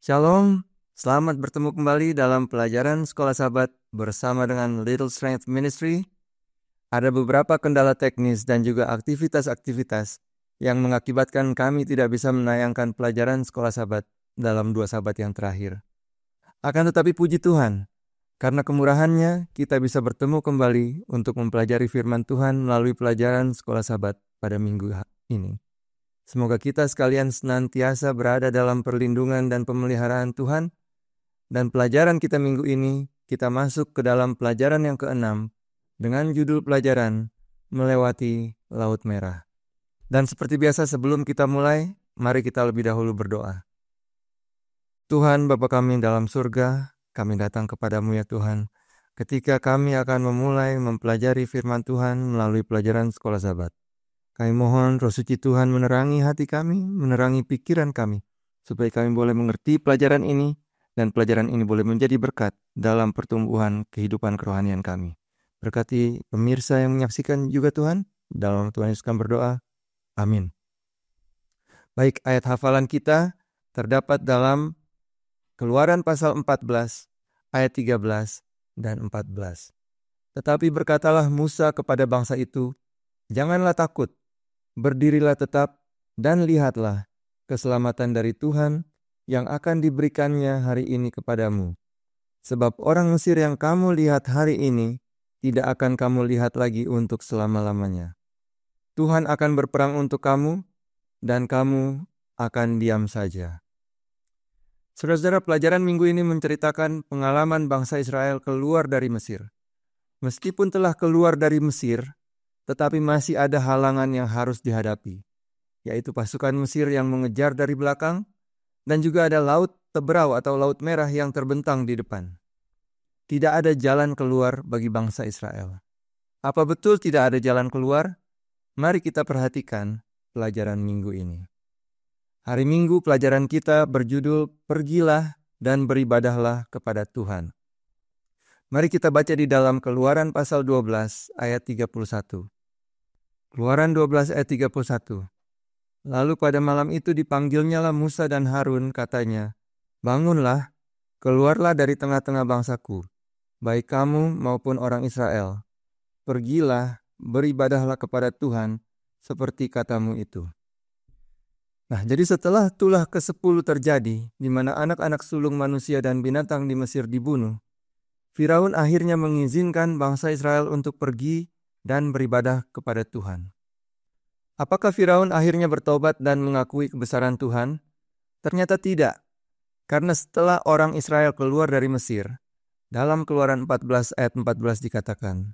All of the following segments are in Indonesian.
Shalom, selamat bertemu kembali dalam pelajaran Sekolah Sahabat bersama dengan Little Strength Ministry. Ada beberapa kendala teknis dan juga aktivitas-aktivitas yang mengakibatkan kami tidak bisa menayangkan pelajaran Sekolah Sahabat dalam 2 Sabat yang terakhir. Akan tetapi puji Tuhan, karena kemurahan-Nya kita bisa bertemu kembali untuk mempelajari firman Tuhan melalui pelajaran Sekolah Sahabat pada minggu ini. Semoga kita sekalian senantiasa berada dalam perlindungan dan pemeliharaan Tuhan. Dan pelajaran kita minggu ini, kita masuk ke dalam pelajaran yang ke-6 dengan judul pelajaran Melewati Laut Merah. Dan seperti biasa sebelum kita mulai, mari kita lebih dahulu berdoa. Tuhan Bapa kami dalam surga, kami datang kepadamu ya Tuhan. Ketika kami akan memulai mempelajari firman Tuhan melalui pelajaran Sekolah Sahabat. Kami mohon Roh Suci Tuhan menerangi hati kami, menerangi pikiran kami, supaya kami boleh mengerti pelajaran ini, dan pelajaran ini boleh menjadi berkat dalam pertumbuhan kehidupan kerohanian kami. Berkati pemirsa yang menyaksikan juga Tuhan, dalam Tuhan Yesus kami berdoa. Amin. Baik, ayat hafalan kita terdapat dalam Keluaran pasal 14, ayat 13 dan 14. Tetapi berkatalah Musa kepada bangsa itu, "Janganlah takut, berdirilah tetap dan lihatlah keselamatan dari Tuhan yang akan diberikannya hari ini kepadamu. Sebab orang Mesir yang kamu lihat hari ini tidak akan kamu lihat lagi untuk selama-lamanya. Tuhan akan berperang untuk kamu dan kamu akan diam saja." Saudara-saudara, pelajaran minggu ini menceritakan pengalaman bangsa Israel keluar dari Mesir. Meskipun telah keluar dari Mesir, tetapi masih ada halangan yang harus dihadapi, yaitu pasukan Mesir yang mengejar dari belakang, dan juga ada laut Teberau atau Laut Merah yang terbentang di depan. Tidak ada jalan keluar bagi bangsa Israel. Apa betul tidak ada jalan keluar? Mari kita perhatikan pelajaran minggu ini. Hari Minggu pelajaran kita berjudul Pergilah dan Beribadahlah kepada Tuhan. Mari kita baca di dalam Keluaran pasal 12 ayat 31. Keluaran 12 ayat 31. Lalu pada malam itu dipanggilnyalah Musa dan Harun, katanya, "Bangunlah, keluarlah dari tengah-tengah bangsaku, baik kamu maupun orang Israel. Pergilah, beribadahlah kepada Tuhan, seperti katamu itu." Nah, jadi setelah tulah ke-10 terjadi, di mana anak-anak sulung manusia dan binatang di Mesir dibunuh, Firaun akhirnya mengizinkan bangsa Israel untuk pergi dan beribadah kepada Tuhan. Apakah Firaun akhirnya bertobat dan mengakui kebesaran Tuhan? Ternyata tidak. Karena setelah orang Israel keluar dari Mesir, dalam Keluaran 14 ayat 14 dikatakan,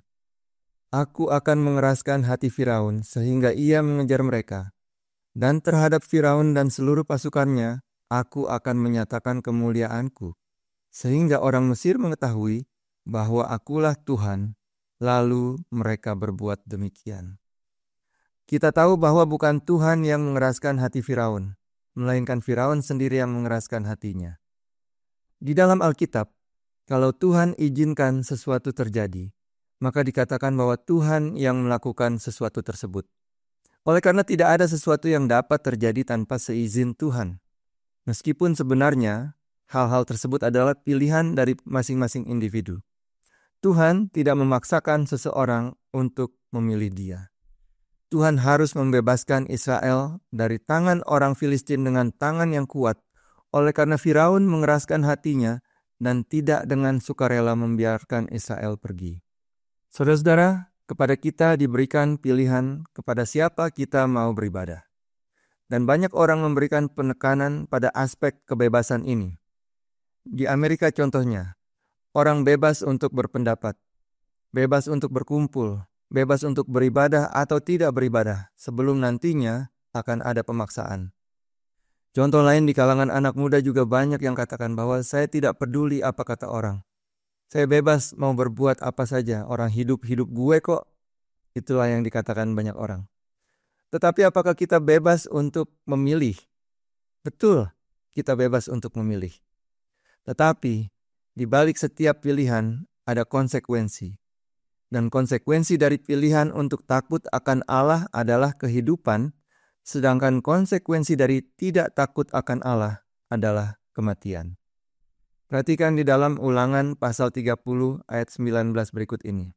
"Aku akan mengeraskan hati Firaun sehingga ia mengejar mereka. Dan terhadap Firaun dan seluruh pasukannya, aku akan menyatakan kemuliaanku, sehingga orang Mesir mengetahui bahwa akulah Tuhan." Lalu mereka berbuat demikian. Kita tahu bahwa bukan Tuhan yang mengeraskan hati Firaun, melainkan Firaun sendiri yang mengeraskan hatinya. Di dalam Alkitab, kalau Tuhan izinkan sesuatu terjadi, maka dikatakan bahwa Tuhan yang melakukan sesuatu tersebut. Oleh karena tidak ada sesuatu yang dapat terjadi tanpa seizin Tuhan. Meskipun sebenarnya hal-hal tersebut adalah pilihan dari masing-masing individu. Tuhan tidak memaksakan seseorang untuk memilih dia. Tuhan harus membebaskan Israel dari tangan orang Filistin dengan tangan yang kuat, oleh karena Firaun mengeraskan hatinya dan tidak dengan sukarela membiarkan Israel pergi. Saudara-saudara, kepada kita diberikan pilihan kepada siapa kita mau beribadah. Dan banyak orang memberikan penekanan pada aspek kebebasan ini. Di Amerika contohnya, orang bebas untuk berpendapat, bebas untuk berkumpul, bebas untuk beribadah atau tidak beribadah sebelum nantinya akan ada pemaksaan. Contoh lain di kalangan anak muda juga banyak yang katakan bahwa saya tidak peduli apa kata orang. Saya bebas mau berbuat apa saja, orang hidup-hidup gue kok. Itulah yang dikatakan banyak orang. Tetapi apakah kita bebas untuk memilih? Betul, kita bebas untuk memilih. Tetapi di balik setiap pilihan ada konsekuensi. Dan konsekuensi dari pilihan untuk takut akan Allah adalah kehidupan, sedangkan konsekuensi dari tidak takut akan Allah adalah kematian. Perhatikan di dalam Ulangan pasal 30 ayat 19 berikut ini.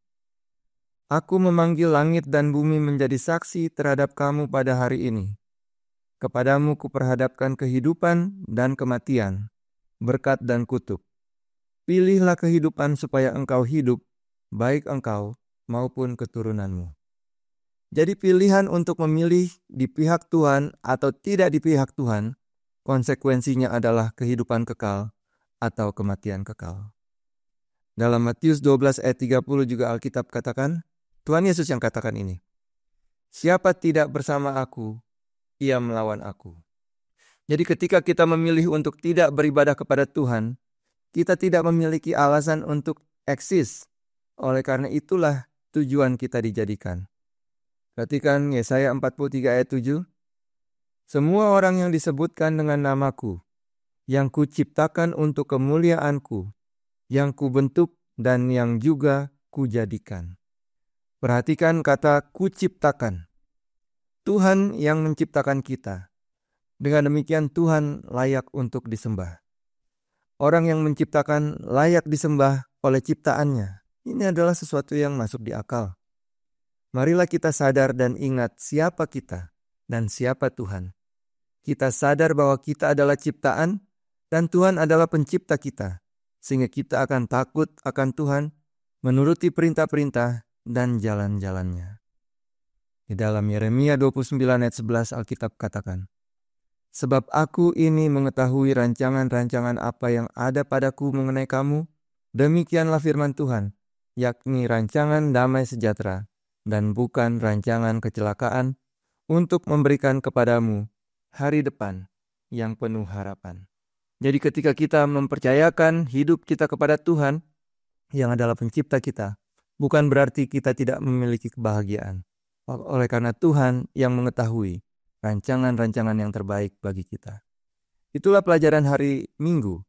Aku memanggil langit dan bumi menjadi saksi terhadap kamu pada hari ini. Kepadamu kuperhadapkan kehidupan dan kematian, berkat dan kutuk. Pilihlah kehidupan supaya engkau hidup, baik engkau maupun keturunanmu. Jadi pilihan untuk memilih di pihak Tuhan atau tidak di pihak Tuhan, konsekuensinya adalah kehidupan kekal atau kematian kekal. Dalam Matius 12 ayat 30 juga Alkitab katakan, Tuhan Yesus yang katakan ini, siapa tidak bersama aku, ia melawan aku. Jadi ketika kita memilih untuk tidak beribadah kepada Tuhan, kita tidak memiliki alasan untuk eksis. Oleh karena itulah tujuan kita dijadikan. Perhatikan Yesaya 43 ayat 7. Semua orang yang disebutkan dengan namaku, yang kuciptakan untuk kemuliaanku, yang kubentuk dan yang juga kujadikan. Perhatikan kata kuciptakan. Tuhan yang menciptakan kita. Dengan demikian Tuhan layak untuk disembah. Orang yang menciptakan layak disembah oleh ciptaannya. Ini adalah sesuatu yang masuk di akal. Marilah kita sadar dan ingat siapa kita dan siapa Tuhan. Kita sadar bahwa kita adalah ciptaan dan Tuhan adalah pencipta kita. Sehingga kita akan takut akan Tuhan, menuruti perintah-perintah dan jalan-jalannya. Di dalam Yeremia 29 ayat 11 Alkitab katakan, sebab aku ini mengetahui rancangan-rancangan apa yang ada padaku mengenai kamu, demikianlah firman Tuhan, yakni rancangan damai sejahtera, dan bukan rancangan kecelakaan, untuk memberikan kepadamu hari depan yang penuh harapan. Jadi ketika kita mempercayakan hidup kita kepada Tuhan, yang adalah pencipta kita, bukan berarti kita tidak memiliki kebahagiaan. Oleh karena Tuhan yang mengetahui rancangan-rancangan yang terbaik bagi kita. Itulah pelajaran hari Minggu.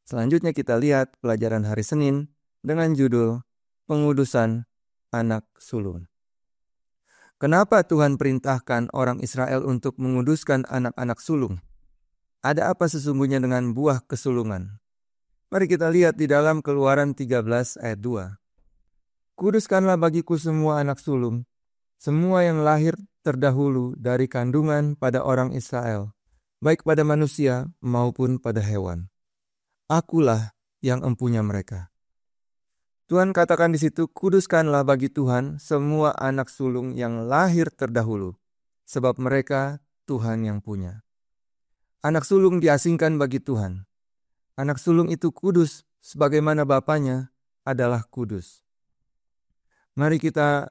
Selanjutnya kita lihat pelajaran hari Senin dengan judul Pengudusan Anak Sulung. Kenapa Tuhan perintahkan orang Israel untuk menguduskan anak-anak sulung? Ada apa sesungguhnya dengan buah kesulungan? Mari kita lihat di dalam Keluaran 13 ayat 2. Kuduskanlah bagiku semua anak sulung, semua yang lahir terdahulu dari kandungan pada orang Israel, baik pada manusia maupun pada hewan. Akulah yang empunya mereka. Tuhan katakan di situ, kuduskanlah bagi Tuhan semua anak sulung yang lahir terdahulu, sebab mereka Tuhan yang punya. Anak sulung diasingkan bagi Tuhan. Anak sulung itu kudus, sebagaimana bapaknya adalah kudus. Mari kita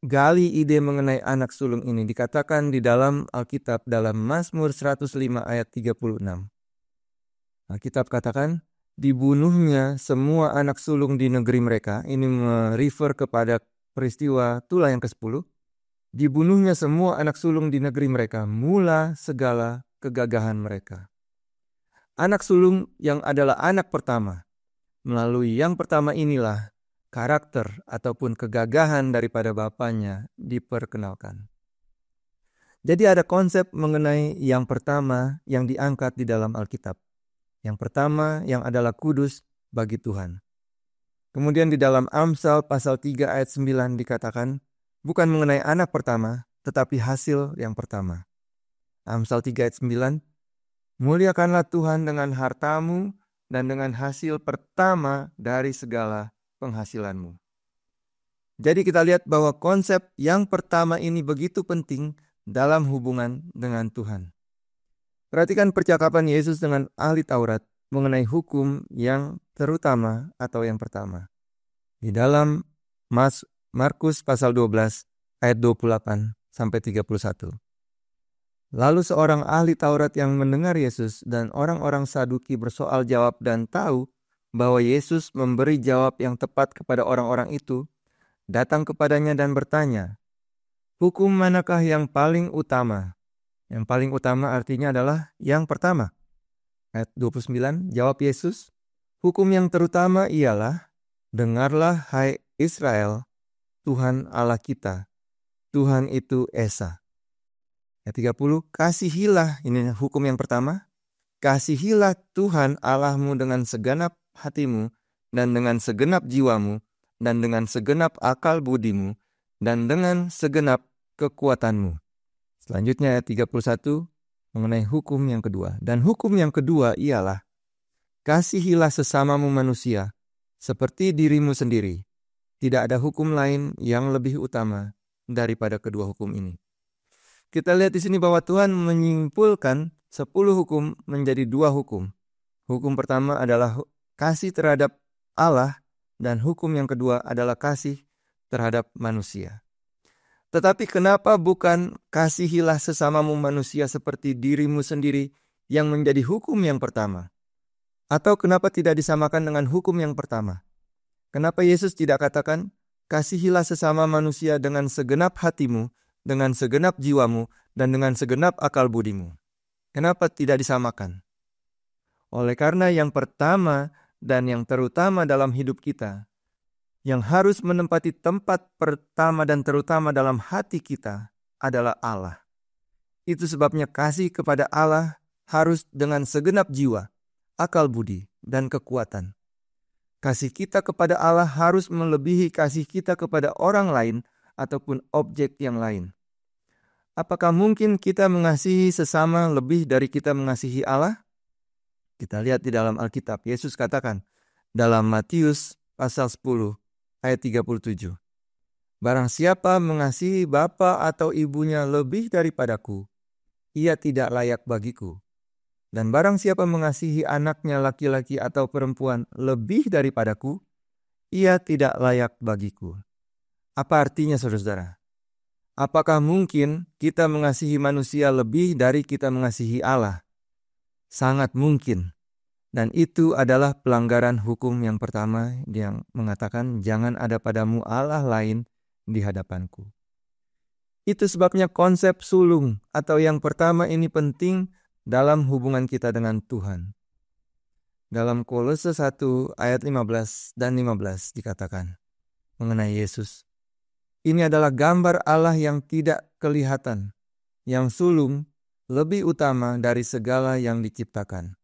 gali ide mengenai anak sulung ini. Dikatakan di dalam Alkitab, dalam Mazmur 105 ayat 36. Alkitab katakan, dibunuhnya semua anak sulung di negeri mereka. Ini merefer kepada peristiwa Tulah yang ke-10. Dibunuhnya semua anak sulung di negeri mereka, mula segala kegagahan mereka. Anak sulung yang adalah anak pertama. Melalui yang pertama inilah karakter ataupun kegagahan daripada bapaknya diperkenalkan. Jadi ada konsep mengenai yang pertama yang diangkat di dalam Alkitab. Yang pertama yang adalah kudus bagi Tuhan. Kemudian di dalam Amsal pasal 3 ayat 9 dikatakan, bukan mengenai anak pertama, tetapi hasil yang pertama. Amsal 3 ayat 9, muliakanlah Tuhan dengan hartamu dan dengan hasil pertama dari segala penghasilanmu. Jadi kita lihat bahwa konsep yang pertama ini begitu penting dalam hubungan dengan Tuhan. Perhatikan percakapan Yesus dengan ahli Taurat mengenai hukum yang terutama atau yang pertama. Di dalam Markus pasal 12 ayat 28 sampai 31. Lalu seorang ahli Taurat yang mendengar Yesus dan orang-orang Saduki bersoal jawab dan tahu bahwa Yesus memberi jawab yang tepat kepada orang-orang itu, datang kepadanya dan bertanya, hukum manakah yang paling utama? Yang paling utama artinya adalah yang pertama. Ayat 29, jawab Yesus, hukum yang terutama ialah, dengarlah hai Israel, Tuhan Allah kita, Tuhan itu Esa. Ayat 30, kasihilah, ini hukum yang pertama, kasihilah Tuhan Allahmu dengan segenap hatimu, dan dengan segenap jiwamu, dan dengan segenap akal budimu, dan dengan segenap kekuatanmu. Selanjutnya ayat 31 mengenai hukum yang kedua. Dan hukum yang kedua ialah, kasihilah sesamamu manusia seperti dirimu sendiri. Tidak ada hukum lain yang lebih utama daripada kedua hukum ini. Kita lihat di sini bahwa Tuhan menyimpulkan 10 hukum menjadi 2 hukum. Hukum pertama adalah kasih terhadap Allah, dan hukum yang kedua adalah kasih terhadap manusia. Tetapi kenapa bukan kasihilah sesamamu manusia seperti dirimu sendiri yang menjadi hukum yang pertama? Atau kenapa tidak disamakan dengan hukum yang pertama? Kenapa Yesus tidak katakan, kasihilah sesama manusia dengan segenap hatimu, dengan segenap jiwamu, dan dengan segenap akal budimu? Kenapa tidak disamakan? Oleh karena yang pertama dan yang terutama dalam hidup kita, yang harus menempati tempat pertama dan terutama dalam hati kita adalah Allah. Itu sebabnya kasih kepada Allah harus dengan segenap jiwa, akal budi, dan kekuatan. Kasih kita kepada Allah harus melebihi kasih kita kepada orang lain ataupun objek yang lain. Apakah mungkin kita mengasihi sesama lebih dari kita mengasihi Allah? Kita lihat di dalam Alkitab, Yesus katakan dalam Matius pasal 10 ayat 37. Barang siapa mengasihi bapa atau ibunya lebih daripadaku, ia tidak layak bagiku. Dan barang siapa mengasihi anaknya laki-laki atau perempuan lebih daripadaku, ia tidak layak bagiku. Apa artinya, saudara-saudara? Apakah mungkin kita mengasihi manusia lebih dari kita mengasihi Allah? Sangat mungkin. Dan itu adalah pelanggaran hukum yang pertama yang mengatakan jangan ada padamu Allah lain di hadapanku. Itu sebabnya konsep sulung atau yang pertama ini penting dalam hubungan kita dengan Tuhan. Dalam Kolose 1 ayat 15 dan 15 dikatakan mengenai Yesus. Ini adalah gambar Allah yang tidak kelihatan, yang sulung lebih utama dari segala yang diciptakan.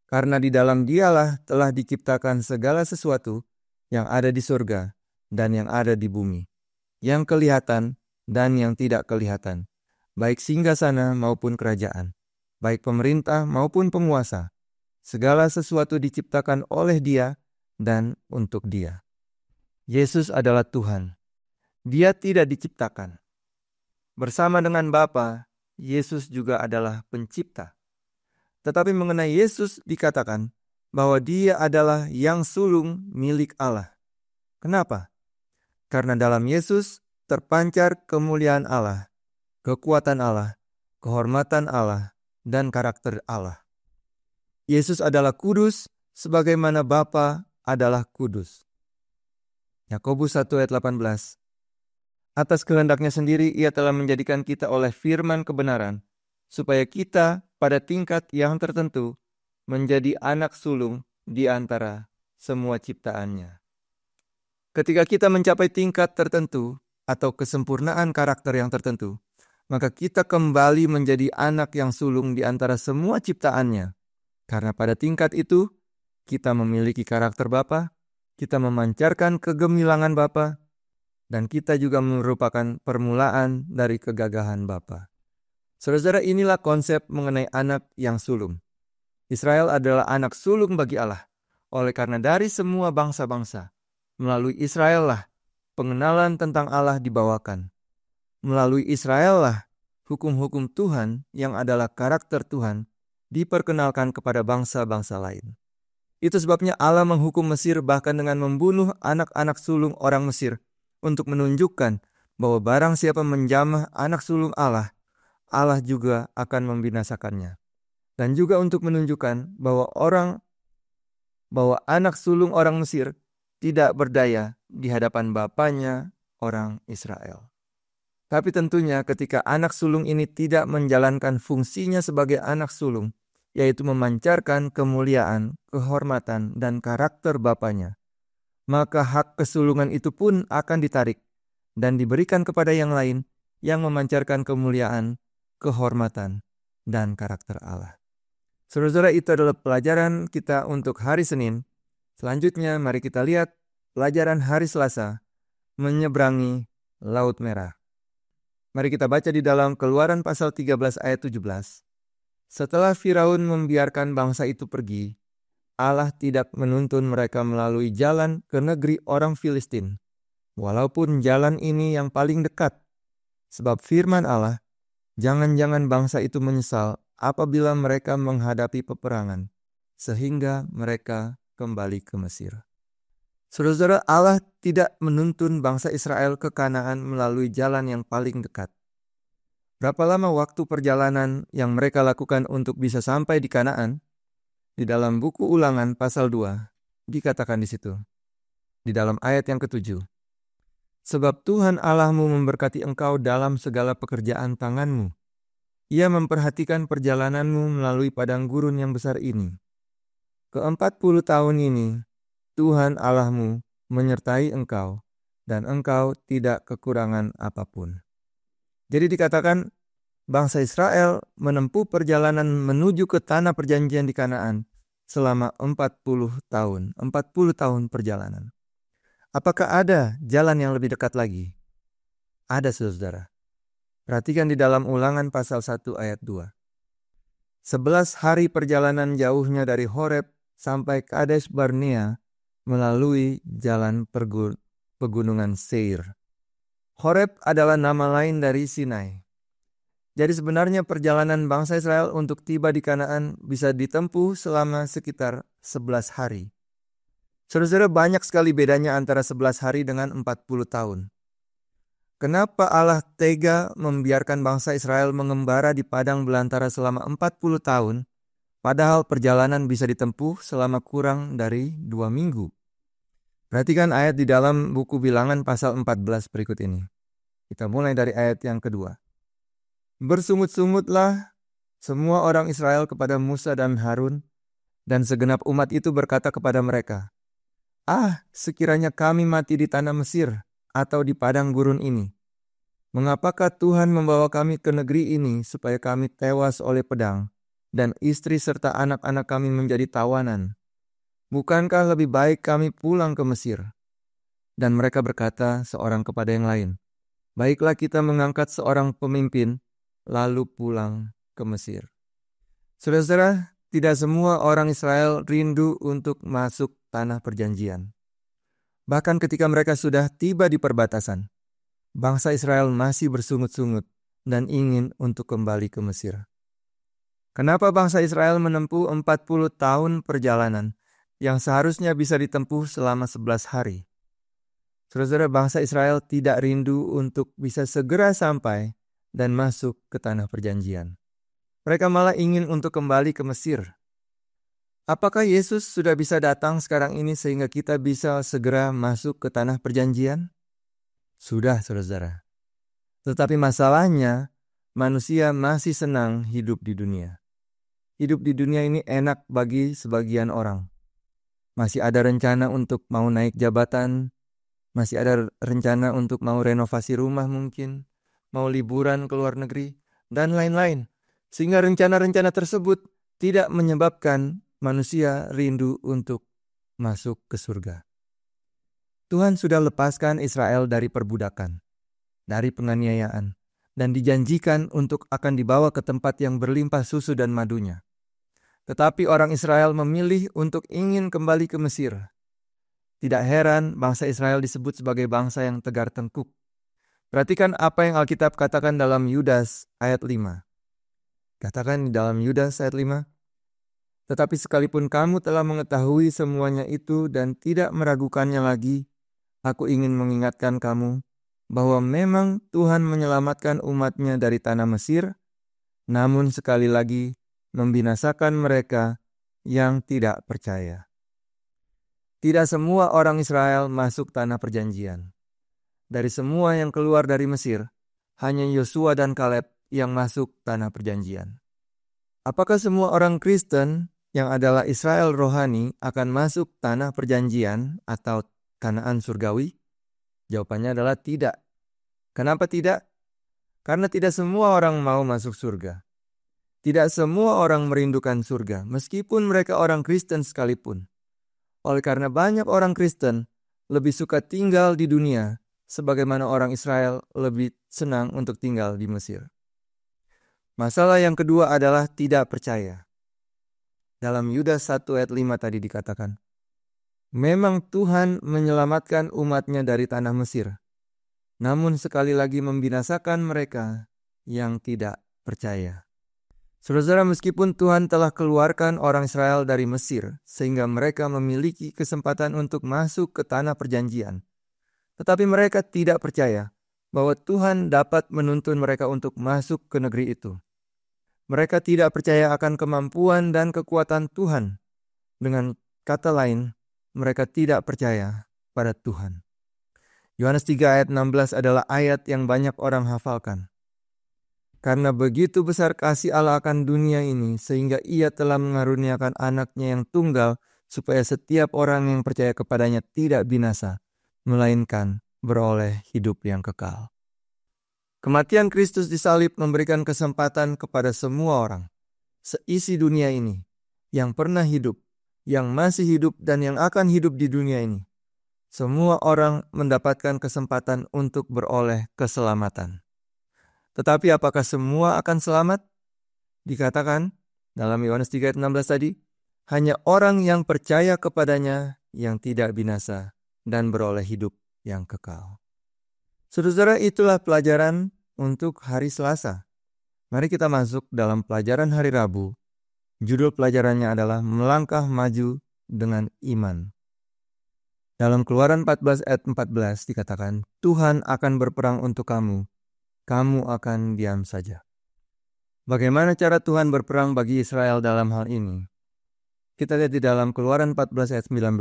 Karena di dalam Dialah telah diciptakan segala sesuatu yang ada di surga dan yang ada di bumi, yang kelihatan dan yang tidak kelihatan, baik singgasana maupun kerajaan, baik pemerintah maupun penguasa. Segala sesuatu diciptakan oleh Dia dan untuk Dia. Yesus adalah Tuhan. Dia tidak diciptakan. Bersama dengan Bapa, Yesus juga adalah pencipta. Tetapi mengenai Yesus dikatakan bahwa Dia adalah yang sulung milik Allah. Kenapa? Karena dalam Yesus terpancar kemuliaan Allah, kekuatan Allah, kehormatan Allah, dan karakter Allah. Yesus adalah kudus sebagaimana Bapa adalah kudus. Yakobus 1 ayat 18. Atas kehendaknya sendiri ia telah menjadikan kita oleh firman kebenaran, supaya kita pada tingkat yang tertentu menjadi anak sulung di antara semua ciptaannya. Ketika kita mencapai tingkat tertentu atau kesempurnaan karakter yang tertentu, maka kita kembali menjadi anak yang sulung di antara semua ciptaannya. Karena pada tingkat itu, kita memiliki karakter Bapa, kita memancarkan kegemilangan Bapa, dan kita juga merupakan permulaan dari kegagahan Bapa. Saudara-saudara, inilah konsep mengenai anak yang sulung. Israel adalah anak sulung bagi Allah. Oleh karena dari semua bangsa-bangsa, melalui Israel lah pengenalan tentang Allah dibawakan. Melalui Israel lah hukum-hukum Tuhan yang adalah karakter Tuhan diperkenalkan kepada bangsa-bangsa lain. Itu sebabnya Allah menghukum Mesir bahkan dengan membunuh anak-anak sulung orang Mesir, untuk menunjukkan bahwa barang siapa menjamah anak sulung Allah, Allah juga akan membinasakannya. Dan juga untuk menunjukkan bahwa anak sulung orang Mesir tidak berdaya di hadapan bapanya orang Israel. Tapi tentunya ketika anak sulung ini tidak menjalankan fungsinya sebagai anak sulung, yaitu memancarkan kemuliaan, kehormatan, dan karakter bapanya, maka hak kesulungan itu pun akan ditarik dan diberikan kepada yang lain yang memancarkan kemuliaan, kehormatan, dan karakter Allah. Saudara-saudara, itu adalah pelajaran kita untuk hari Senin. Selanjutnya mari kita lihat pelajaran hari Selasa, menyeberangi Laut Merah. Mari kita baca di dalam Keluaran pasal 13 ayat 17. Setelah Firaun membiarkan bangsa itu pergi, Allah tidak menuntun mereka melalui jalan ke negeri orang Filistin, walaupun jalan ini yang paling dekat. Sebab firman Allah, jangan-jangan bangsa itu menyesal apabila mereka menghadapi peperangan, sehingga mereka kembali ke Mesir. Saudara-saudara, Allah tidak menuntun bangsa Israel ke Kanaan melalui jalan yang paling dekat. Berapa lama waktu perjalanan yang mereka lakukan untuk bisa sampai di Kanaan? Di dalam buku Ulangan pasal 2, dikatakan di situ, di dalam ayat yang ke-7. Sebab Tuhan Allahmu memberkati engkau dalam segala pekerjaan tanganmu. Ia memperhatikan perjalananmu melalui padang gurun yang besar ini. Ke-40 tahun ini, Tuhan Allahmu menyertai engkau, dan engkau tidak kekurangan apapun. Jadi dikatakan, bangsa Israel menempuh perjalanan menuju ke tanah perjanjian di Kanaan selama 40 tahun. 40 tahun perjalanan. Apakah ada jalan yang lebih dekat lagi? Ada, saudara. Perhatikan di dalam Ulangan pasal 1 ayat 2. 11 hari perjalanan jauhnya dari Horeb sampai Kades Barnea melalui jalan pegunungan Seir. Horeb adalah nama lain dari Sinai. Jadi sebenarnya perjalanan bangsa Israel untuk tiba di Kanaan bisa ditempuh selama sekitar 11 hari. Saudara-saudara, banyak sekali bedanya antara 11 hari dengan 40 tahun. Kenapa Allah tega membiarkan bangsa Israel mengembara di padang belantara selama 40 tahun, padahal perjalanan bisa ditempuh selama kurang dari 2 minggu? Perhatikan ayat di dalam buku Bilangan pasal 14 berikut ini. Kita mulai dari ayat yang kedua. Bersungut-sungutlah semua orang Israel kepada Musa dan Harun, dan segenap umat itu berkata kepada mereka, sekiranya kami mati di tanah Mesir atau di padang gurun ini. Mengapakah Tuhan membawa kami ke negeri ini supaya kami tewas oleh pedang, dan istri serta anak-anak kami menjadi tawanan? Bukankah lebih baik kami pulang ke Mesir? Dan mereka berkata seorang kepada yang lain, baiklah kita mengangkat seorang pemimpin, lalu pulang ke Mesir. Saudara-saudara, tidak semua orang Israel rindu untuk masuk tanah perjanjian. Bahkan ketika mereka sudah tiba di perbatasan, bangsa Israel masih bersungut-sungut dan ingin untuk kembali ke Mesir. Kenapa bangsa Israel menempuh 40 tahun perjalanan yang seharusnya bisa ditempuh selama 11 hari? Saudara-saudara, bangsa Israel tidak rindu untuk bisa segera sampai dan masuk ke tanah perjanjian. Mereka malah ingin untuk kembali ke Mesir. Apakah Yesus sudah bisa datang sekarang ini sehingga kita bisa segera masuk ke tanah perjanjian? Sudah, saudara-saudara. Tetapi masalahnya, manusia masih senang hidup di dunia. Hidup di dunia ini enak bagi sebagian orang. Masih ada rencana untuk mau naik jabatan, masih ada rencana untuk mau renovasi rumah mungkin, mau liburan ke luar negeri, dan lain-lain. Sehingga rencana-rencana tersebut tidak menyebabkan manusia rindu untuk masuk ke surga. Tuhan sudah lepaskan Israel dari perbudakan, dari penganiayaan, dan dijanjikan untuk akan dibawa ke tempat yang berlimpah susu dan madunya. Tetapi orang Israel memilih untuk ingin kembali ke Mesir. Tidak heran bangsa Israel disebut sebagai bangsa yang tegar tengkuk. Perhatikan apa yang Alkitab katakan dalam Yudas ayat 5. Katakan di dalam Yudas ayat 5. Tetapi sekalipun kamu telah mengetahui semuanya itu dan tidak meragukannya lagi, aku ingin mengingatkan kamu bahwa memang Tuhan menyelamatkan umatnya dari tanah Mesir, namun sekali lagi membinasakan mereka yang tidak percaya. Tidak semua orang Israel masuk tanah perjanjian. Dari semua yang keluar dari Mesir, hanya Yosua dan Kaleb yang masuk tanah perjanjian. Apakah semua orang Kristen yang adalah Israel rohani akan masuk tanah perjanjian atau Kanaan surgawi? Jawabannya adalah tidak. Kenapa tidak? Karena tidak semua orang mau masuk surga. Tidak semua orang merindukan surga, meskipun mereka orang Kristen sekalipun. Oleh karena banyak orang Kristen lebih suka tinggal di dunia, sebagaimana orang Israel lebih senang untuk tinggal di Mesir. Masalah yang kedua adalah tidak percaya. Dalam Yudas 1 ayat 5 tadi dikatakan, memang Tuhan menyelamatkan umatnya dari tanah Mesir, namun sekali lagi membinasakan mereka yang tidak percaya. Saudara-saudara, meskipun Tuhan telah keluarkan orang Israel dari Mesir, sehingga mereka memiliki kesempatan untuk masuk ke tanah perjanjian, tetapi mereka tidak percaya bahwa Tuhan dapat menuntun mereka untuk masuk ke negeri itu. Mereka tidak percaya akan kemampuan dan kekuatan Tuhan. Dengan kata lain, mereka tidak percaya pada Tuhan. Yohanes 3 ayat 16 adalah ayat yang banyak orang hafalkan. Karena begitu besar kasih Allah akan dunia ini, sehingga Ia telah mengaruniakan anaknya yang tunggal, supaya setiap orang yang percaya kepadanya tidak binasa, melainkan beroleh hidup yang kekal. Kematian Kristus di salib memberikan kesempatan kepada semua orang, seisi dunia ini, yang pernah hidup, yang masih hidup, dan yang akan hidup di dunia ini. Semua orang mendapatkan kesempatan untuk beroleh keselamatan. Tetapi apakah semua akan selamat? Dikatakan dalam Yohanes 3 ayat 16 tadi, hanya orang yang percaya kepadanya yang tidak binasa dan beroleh hidup yang kekal. Saudara, itulah pelajaran untuk hari Selasa. Mari kita masuk dalam pelajaran hari Rabu. Judul pelajarannya adalah melangkah maju dengan iman. Dalam Keluaran 14 ayat 14 dikatakan, Tuhan akan berperang untuk kamu. Kamu akan diam saja. Bagaimana cara Tuhan berperang bagi Israel dalam hal ini? Kita lihat di dalam Keluaran 14 ayat 19.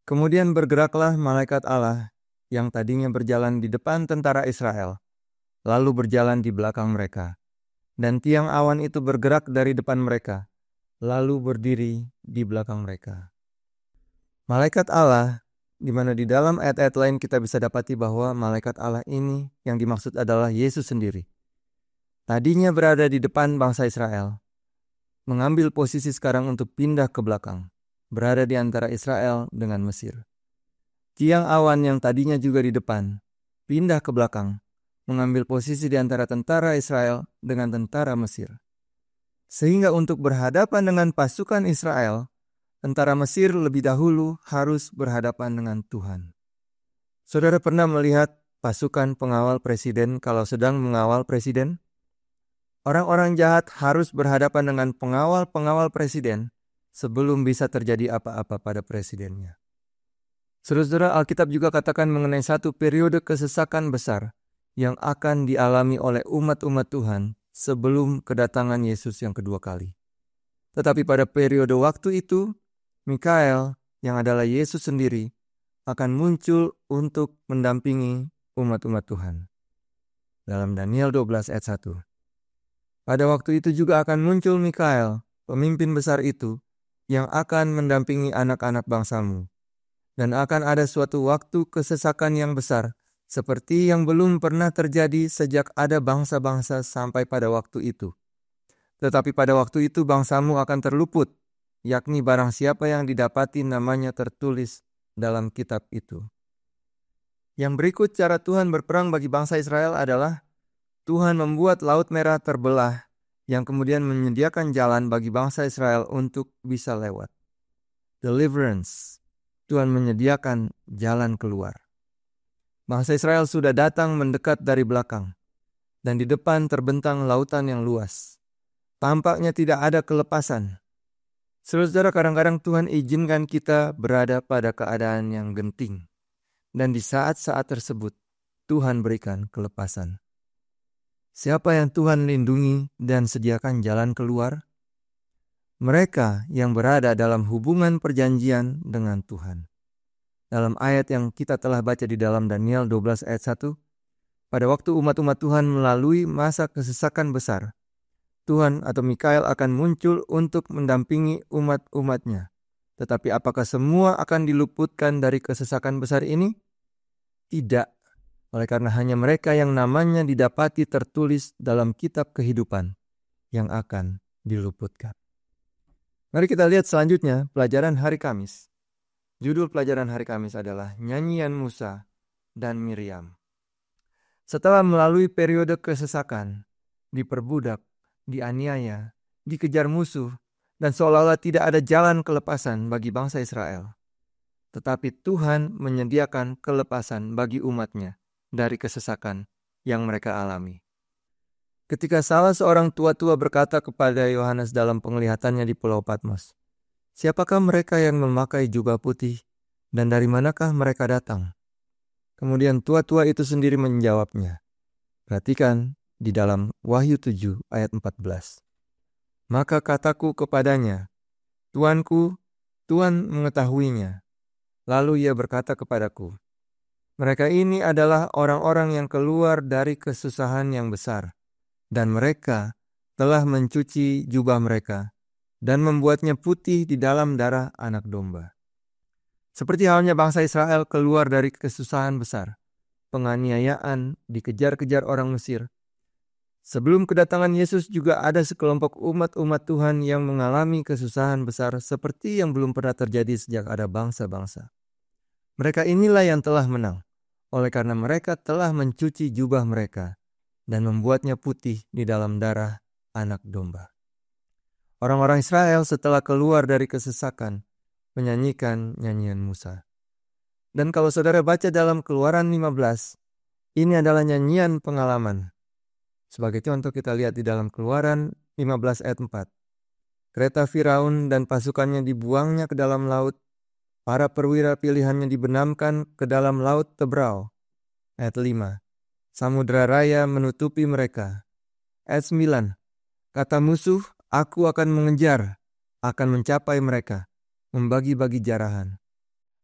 Kemudian bergeraklah malaikat Allah yang tadinya berjalan di depan tentara Israel, lalu berjalan di belakang mereka. Dan tiang awan itu bergerak dari depan mereka, lalu berdiri di belakang mereka. Malaikat Allah, di mana di dalam ayat-ayat lain kita bisa dapati bahwa malaikat Allah ini yang dimaksud adalah Yesus sendiri. Tadinya berada di depan bangsa Israel, mengambil posisi sekarang untuk pindah ke belakang, berada di antara Israel dengan Mesir. Tiang awan yang tadinya juga di depan, pindah ke belakang, mengambil posisi di antara tentara Israel dengan tentara Mesir. Sehingga untuk berhadapan dengan pasukan Israel, tentara Mesir lebih dahulu harus berhadapan dengan Tuhan. Saudara pernah melihat pasukan pengawal presiden kalau sedang mengawal presiden? Orang-orang jahat harus berhadapan dengan pengawal-pengawal presiden sebelum bisa terjadi apa-apa pada presidennya. Saudara, Alkitab juga katakan mengenai satu periode kesesakan besar yang akan dialami oleh umat-umat Tuhan sebelum kedatangan Yesus yang kedua kali. Tetapi pada periode waktu itu, Mikael, yang adalah Yesus sendiri, akan muncul untuk mendampingi umat-umat Tuhan. Dalam Daniel 12 ayat 1. Pada waktu itu juga akan muncul Mikael, pemimpin besar itu, yang akan mendampingi anak-anak bangsamu. Dan akan ada suatu waktu kesesakan yang besar, seperti yang belum pernah terjadi sejak ada bangsa-bangsa sampai pada waktu itu. Tetapi pada waktu itu bangsamu akan terluput, yakni barang siapa yang didapati namanya tertulis dalam kitab itu. Yang berikut cara Tuhan berperang bagi bangsa Israel adalah Tuhan membuat Laut Merah terbelah yang kemudian menyediakan jalan bagi bangsa Israel untuk bisa lewat. Deliverance. Tuhan menyediakan jalan keluar. Bangsa Israel sudah datang mendekat dari belakang, dan di depan terbentang lautan yang luas. Tampaknya tidak ada kelepasan. Saudara, kadang-kadang Tuhan izinkan kita berada pada keadaan yang genting. Dan di saat-saat tersebut, Tuhan berikan kelepasan. Siapa yang Tuhan lindungi dan sediakan jalan keluar? Mereka yang berada dalam hubungan perjanjian dengan Tuhan. Dalam ayat yang kita telah baca di dalam Daniel 12 ayat 1, pada waktu umat-umat Tuhan melalui masa kesesakan besar, Tuhan atau Mikael akan muncul untuk mendampingi umat-umatnya. Tetapi apakah semua akan diluputkan dari kesesakan besar ini? Tidak. Oleh karena hanya mereka yang namanya didapati tertulis dalam kitab kehidupan, yang akan diluputkan. Mari kita lihat selanjutnya pelajaran hari Kamis. Judul pelajaran hari Kamis adalah Nyanyian Musa dan Miriam. Setelah melalui periode kesesakan, diperbudak, dianiaya, dikejar musuh, dan seolah-olah tidak ada jalan kelepasan bagi bangsa Israel. Tetapi Tuhan menyediakan kelepasan bagi umatnya dari kesesakan yang mereka alami. Ketika salah seorang tua-tua berkata kepada Yohanes dalam penglihatannya di Pulau Patmos, "Siapakah mereka yang memakai jubah putih dan dari manakah mereka datang?" Kemudian tua-tua itu sendiri menjawabnya. Perhatikan di dalam Wahyu 7 ayat 14. "Maka kataku kepadanya, Tuanku, Tuhan mengetahuinya. Lalu ia berkata kepadaku, mereka ini adalah orang-orang yang keluar dari kesusahan yang besar. Dan mereka telah mencuci jubah mereka dan membuatnya putih di dalam darah anak domba." Seperti halnya bangsa Israel keluar dari kesusahan besar, penganiayaan, dikejar-kejar orang Mesir. Sebelum kedatangan Yesus juga ada sekelompok umat-umat Tuhan yang mengalami kesusahan besar seperti yang belum pernah terjadi sejak ada bangsa-bangsa. Mereka inilah yang telah menang, oleh karena mereka telah mencuci jubah mereka dan membuatnya putih di dalam darah anak domba. Orang-orang Israel setelah keluar dari kesesakan menyanyikan nyanyian Musa. Dan kalau saudara baca dalam Keluaran 15, ini adalah nyanyian pengalaman. Sebagai contoh kita lihat di dalam Keluaran 15 ayat 4. Kereta Firaun dan pasukannya dibuangnya ke dalam laut. Para perwira pilihannya dibenamkan ke dalam laut Tebrau. Ayat 5. Samudra raya menutupi mereka. Ayat 9. Kata musuh, aku akan mengejar, akan mencapai mereka, membagi-bagi jarahan.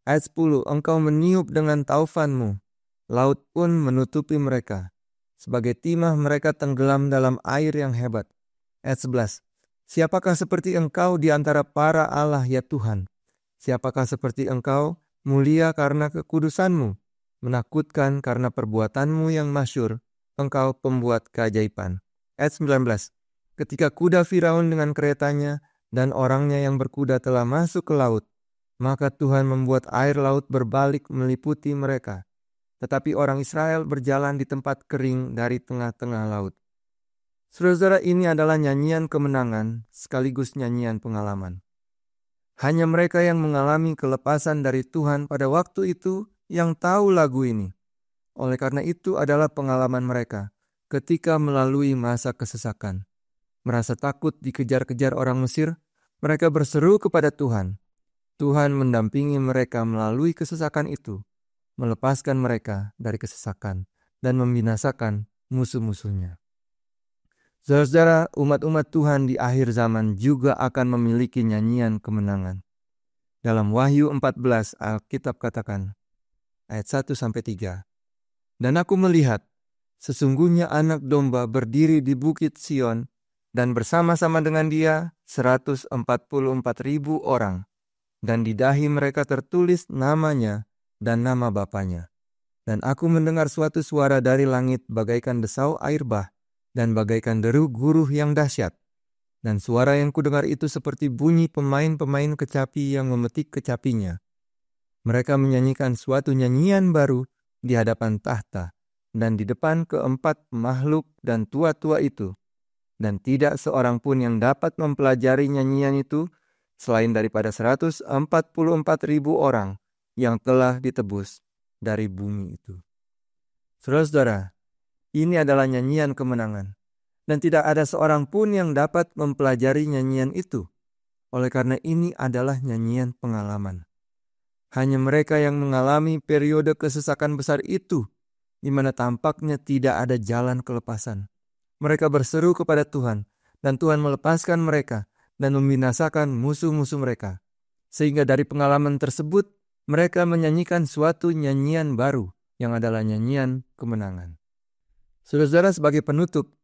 Ayat 10. Engkau meniup dengan taufanmu, laut pun menutupi mereka. Sebagai timah mereka tenggelam dalam air yang hebat. Ayat 11. Siapakah seperti engkau di antara para Allah ya Tuhan? Siapakah seperti engkau, mulia karena kekudusanmu? Menakutkan karena perbuatanmu yang masyur, engkau pembuat keajaiban. Ayat 19. Ketika kuda Firaun dengan keretanya dan orangnya yang berkuda telah masuk ke laut, maka Tuhan membuat air laut berbalik meliputi mereka. Tetapi orang Israel berjalan di tempat kering dari tengah-tengah laut. Saudara-saudara, ini adalah nyanyian kemenangan sekaligus nyanyian pengalaman. Hanya mereka yang mengalami kelepasan dari Tuhan pada waktu itu yang tahu lagu ini. Oleh karena itu adalah pengalaman mereka ketika melalui masa kesesakan. Merasa takut dikejar-kejar orang Mesir, mereka berseru kepada Tuhan. Tuhan mendampingi mereka melalui kesesakan itu, melepaskan mereka dari kesesakan dan membinasakan musuh-musuhnya. Saudara-saudara, umat-umat Tuhan di akhir zaman juga akan memiliki nyanyian kemenangan. Dalam Wahyu 14, Alkitab katakan, ayat 1-3. Dan aku melihat, sesungguhnya anak domba berdiri di bukit Sion, dan bersama-sama dengan dia 144.000 orang. Dan di dahi mereka tertulis namanya dan nama Bapanya. Dan aku mendengar suatu suara dari langit bagaikan desau air bah, dan bagaikan deru guruh yang dahsyat. Dan suara yang kudengar itu seperti bunyi pemain-pemain kecapi yang memetik kecapinya. Mereka menyanyikan suatu nyanyian baru di hadapan tahta dan di depan keempat makhluk dan tua-tua itu. Dan tidak seorang pun yang dapat mempelajari nyanyian itu selain daripada 144.000 orang yang telah ditebus dari bumi itu. Saudara-saudara, ini adalah nyanyian kemenangan. Dan tidak ada seorang pun yang dapat mempelajari nyanyian itu. Oleh karena ini adalah nyanyian pengalaman. Hanya mereka yang mengalami periode kesesakan besar itu, di mana tampaknya tidak ada jalan kelepasan. Mereka berseru kepada Tuhan, dan Tuhan melepaskan mereka dan membinasakan musuh-musuh mereka. Sehingga dari pengalaman tersebut, mereka menyanyikan suatu nyanyian baru, yang adalah nyanyian kemenangan. Saudara-saudara, sebagai penutup,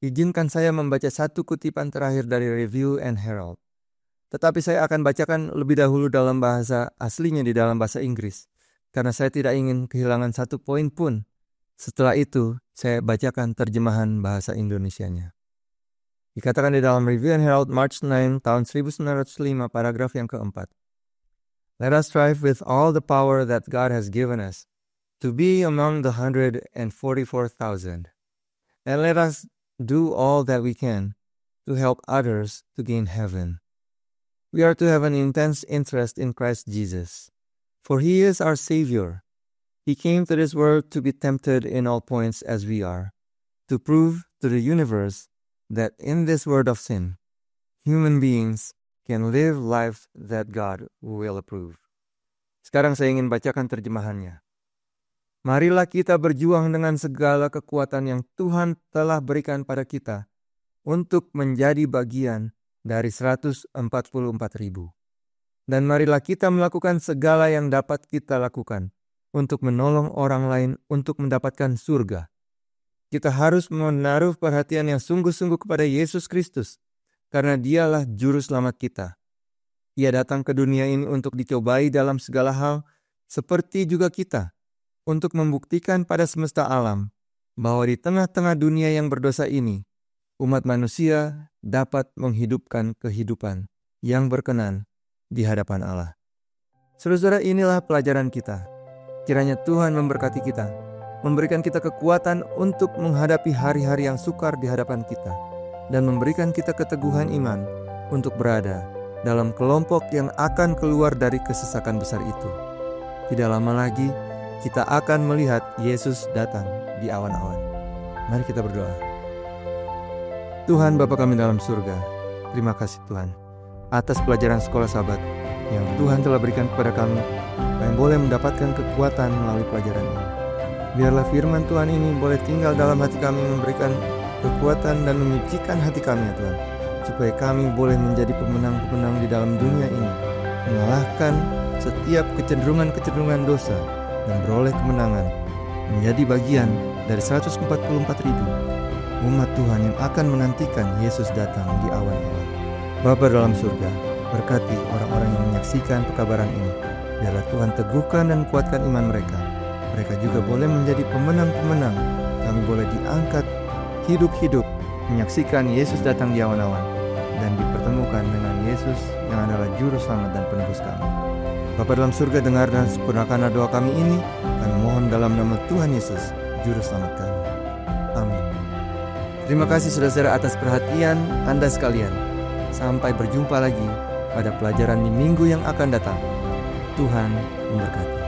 izinkan saya membaca satu kutipan terakhir dari Review and Herald. Tetapi saya akan bacakan lebih dahulu dalam bahasa aslinya di dalam bahasa Inggris. Karena saya tidak ingin kehilangan satu poin pun. Setelah itu, saya bacakan terjemahan bahasa Indonesianya. Dikatakan di dalam Review and Herald March 9 tahun 1905 paragraf yang keempat. Let us strive with all the power that God has given us to be among the 144,000. And let us do all that we can to help others to gain heaven. We are to have an intense interest in Christ Jesus, for He is our Savior. He came to this world to be tempted in all points as we are, to prove to the universe that in this world of sin, human beings can live life that God will approve. Sekarang saya ingin bacakan terjemahannya. Marilah kita berjuang dengan segala kekuatan yang Tuhan telah berikan pada kita untuk menjadi bagian dari 144.000. Dan marilah kita melakukan segala yang dapat kita lakukan untuk menolong orang lain untuk mendapatkan surga. Kita harus menaruh perhatian yang sungguh-sungguh kepada Yesus Kristus, karena Dialah Juru Selamat kita. Ia datang ke dunia ini untuk dicobai dalam segala hal, seperti juga kita, untuk membuktikan pada semesta alam bahwa di tengah-tengah dunia yang berdosa ini, umat manusia dapat menghidupkan kehidupan yang berkenan di hadapan Allah. Saudara-saudara, inilah pelajaran kita. Kiranya Tuhan memberkati kita, memberikan kita kekuatan untuk menghadapi hari-hari yang sukar di hadapan kita, dan memberikan kita keteguhan iman untuk berada dalam kelompok yang akan keluar dari kesesakan besar itu. Tidak lama lagi, kita akan melihat Yesus datang di awan-awan. Mari kita berdoa. Tuhan Bapa kami dalam surga, terima kasih Tuhan atas pelajaran sekolah Sabat yang Tuhan telah berikan kepada kami, yang boleh mendapatkan kekuatan melalui pelajaran ini. Biarlah firman Tuhan ini boleh tinggal dalam hati kami, memberikan kekuatan dan menyucikan hati kami ya Tuhan, supaya kami boleh menjadi pemenang-pemenang di dalam dunia ini, mengalahkan setiap kecenderungan-kecenderungan dosa dan beroleh kemenangan, menjadi bagian dari 144.000 umat Tuhan yang akan menantikan Yesus datang di awan-awan. Bapa dalam surga, berkati orang-orang yang menyaksikan pekabaran ini. Biarlah Tuhan teguhkan dan kuatkan iman mereka. Mereka juga boleh menjadi pemenang-pemenang. Kami boleh diangkat hidup-hidup menyaksikan Yesus datang di awan-awan dan dipertemukan dengan Yesus yang adalah Juru Selamat dan Penebus kami. Bapa dalam surga, dengar dan sempurnakanlah doa kami ini. Kami mohon dalam nama Tuhan Yesus, Juru Selamat kami. Amin. Terima kasih saudara-saudara atas perhatian Anda sekalian. Sampai berjumpa lagi pada pelajaran di minggu yang akan datang. Tuhan memberkati.